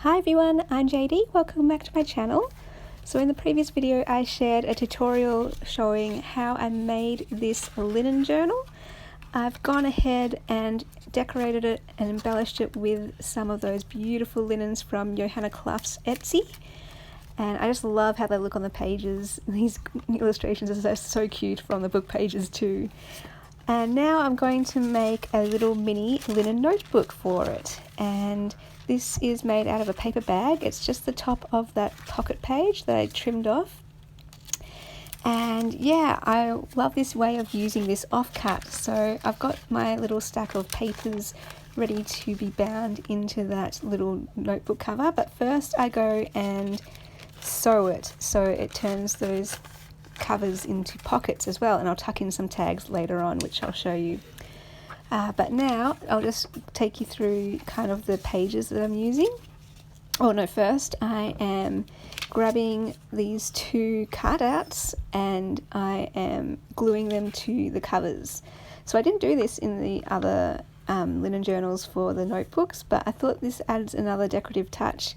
Hi everyone, I'm JD. Welcome back to my channel. So in the previous video I shared a tutorial showing how I made this linen journal. I've gone ahead and decorated it and embellished it with some of those beautiful linens from Johanna Clough's Etsy. And I just love how they look on the pages. These illustrations are so cute from the book pages too. And now I'm going to make a little mini linen notebook for it. And this is made out of a paper bag. It's just the top of that pocket page that I trimmed off. And yeah, I love this way of using this offcut. So I've got my little stack of papers ready to be bound into that little notebook cover. But first I go and sew it so it turns those covers into pockets as well, and I'll tuck in some tags later on which I'll show you. But now I'll just take you through kind of the pages that I'm using. Oh no, first I am grabbing these two cutouts and I am gluing them to the covers. So I didn't do this in the other linen journals for the notebooks, but I thought this adds another decorative touch.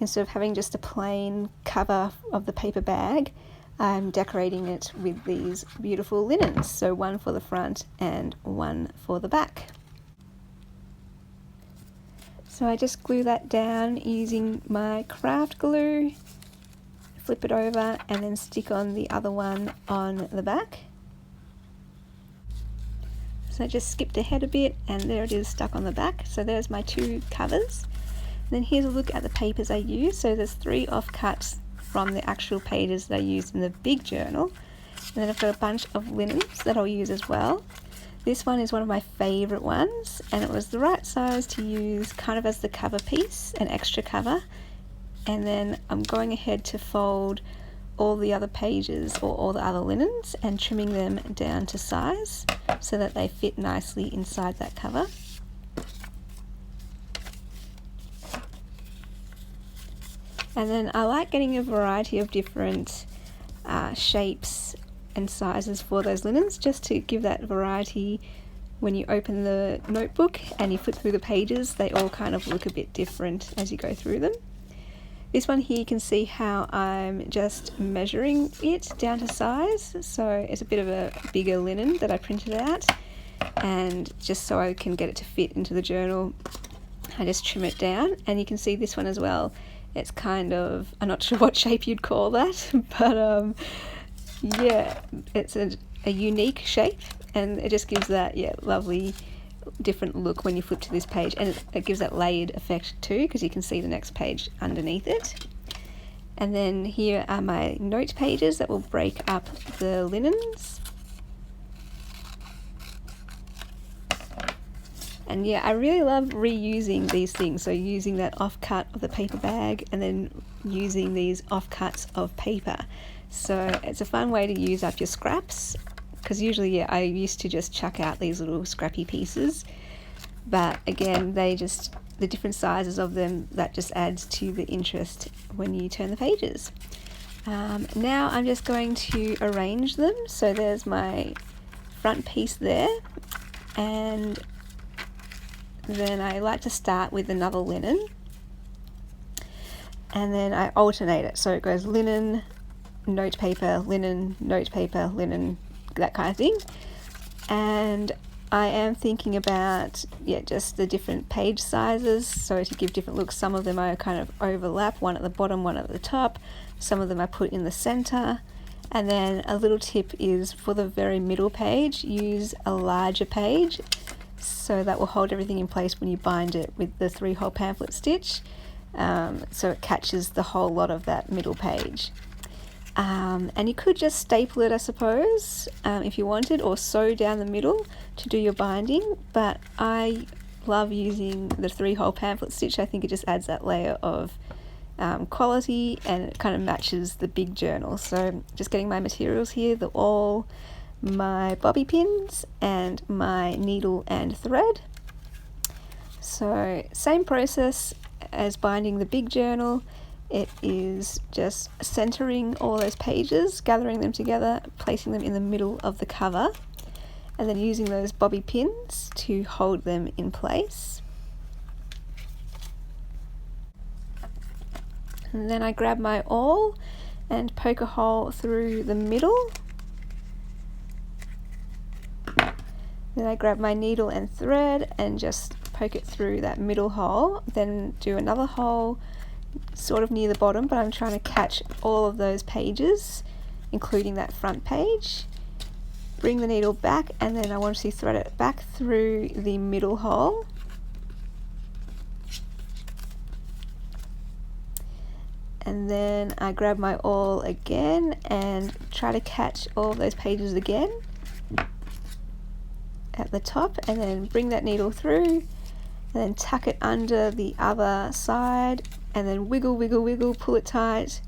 Instead of having just a plain cover of the paper bag, I'm decorating it with these beautiful linens, so one for the front and one for the back. So I just glue that down using my craft glue, flip it over and then stick on the other one on the back. So I just skipped ahead a bit and there it is stuck on the back. So there's my two covers. And then here's a look at the papers I use. So there's 3 offcuts from the actual pages that I used in the big journal. And then I've got a bunch of linens that I'll use as well. This one is one of my favourite ones, and it was the right size to use kind of as the cover piece, an extra cover. And then I'm going ahead to fold all the other pages or all the other linens and trimming them down to size so that they fit nicely inside that cover. And then I like getting a variety of different shapes and sizes for those linens, just to give that variety. When you open the notebook and you flip through the pages, they all kind of look a bit different as you go through them. This one here, you can see how I'm just measuring it down to size. So it's a bit of a bigger linen that I printed out, and just so I can get it to fit into the journal, I just trim it down. And you can see this one as well. It's kind of, I'm not sure what shape you'd call that, but yeah, it's a unique shape, and it just gives that lovely different look when you flip to this page, and it gives that layered effect too, because you can see the next page underneath it. And then here are my note pages that will break up the linens. And yeah, I really love reusing these things, so using that offcut of the paper bag and then using these offcuts of paper. So it's a fun way to use up your scraps, because usually I used to just chuck out these little scrappy pieces, but again, the different sizes of them, that just adds to the interest when you turn the pages. Now I'm just going to arrange them. So there's my front piece there, and then I like to start with another linen, and then I alternate it, so it goes linen, note paper, linen, note paper, linen, that kind of thing. And I am thinking about just the different page sizes, so to give different looks. Some of them I kind of overlap, one at the bottom, one at the top. Some of them I put in the center. And then a little tip is, for the very middle page, use a larger page, so that will hold everything in place when you bind it with the 3-hole pamphlet stitch, so it catches the whole lot of that middle page. And you could just staple it, I suppose, if you wanted, or sew down the middle to do your binding, but I love using the 3-hole pamphlet stitch. I think it just adds that layer of quality, and it kind of matches the big journal. So just getting my materials here, the awl, my bobby pins, and my needle and thread. So same process as binding the big journal. It is just centering all those pages, gathering them together, placing them in the middle of the cover, and then using those bobby pins to hold them in place. And then I grab my awl and poke a hole through the middle. Then I grab my needle and thread and just poke it through that middle hole. Then do another hole sort of near the bottom, but I'm trying to catch all of those pages, including that front page. Bring the needle back, and then I want to thread it back through the middle hole. And then I grab my awl again and try to catch all of those pages again at the top, and then bring that needle through, and then tuck it under the other side, and then wiggle, wiggle, wiggle, pull it tight.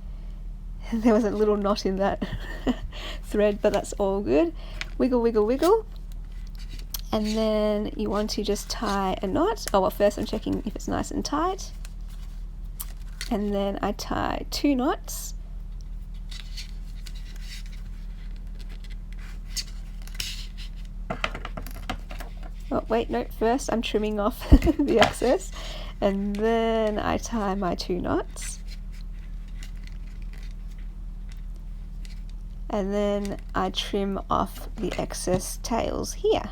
There was a little knot in that thread, but that's all good. Wiggle, wiggle, wiggle. And then you want to just tie a knot. Oh, well, first I'm checking if it's nice and tight. And then I tie 2 knots. Oh, wait, no, first I'm trimming off the excess. And then I tie my 2 knots. And then I trim off the excess tails here.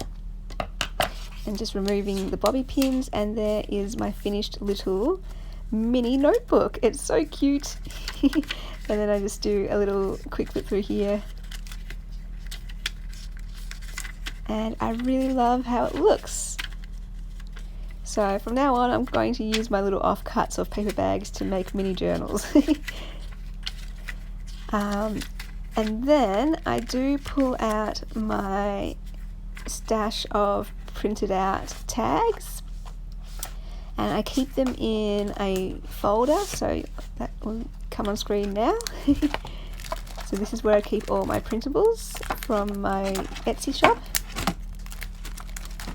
And just removing the bobby pins, and there is my finished little mini notebook. It's so cute. And then I just do a little quick flip through here. And I really love how it looks. So from now on I'm going to use my little offcuts of paper bags to make mini journals. And then I do pull out my stash of printed out tags, and I keep them in a folder, so that will come on screen now. So this is where I keep all my printables from my Etsy shop.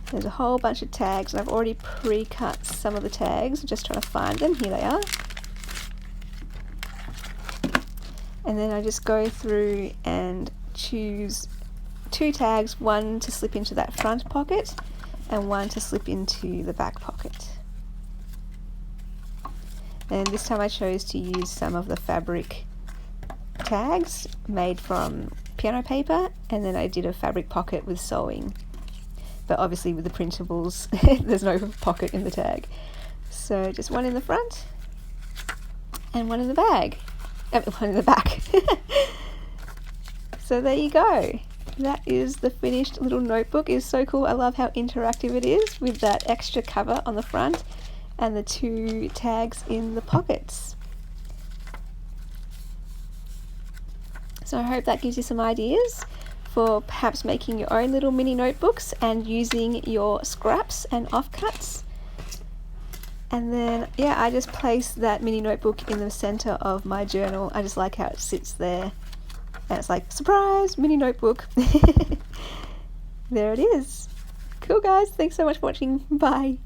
There's a whole bunch of tags, and I've already pre-cut some of the tags. I'm just trying to find them. Here they are. And then I just go through and choose 2 tags, one to slip into that front pocket and one to slip into the back pocket. And this time I chose to use some of the fabric tags made from piano paper, and then I did a fabric pocket with sewing. But obviously with the printables, there's no pocket in the tag. So just one in the front and one in the bag. One in the back. So there you go. That is the finished little notebook. It's so cool. I love how interactive it is with that extra cover on the front and the 2 tags in the pockets. So I hope that gives you some ideas for perhaps making your own little mini notebooks and using your scraps and offcuts. And then, yeah, I just place that mini notebook in the center of my journal. I just like how it sits there. And it's like, surprise, mini notebook. There it is. Cool, guys. Thanks so much for watching. Bye.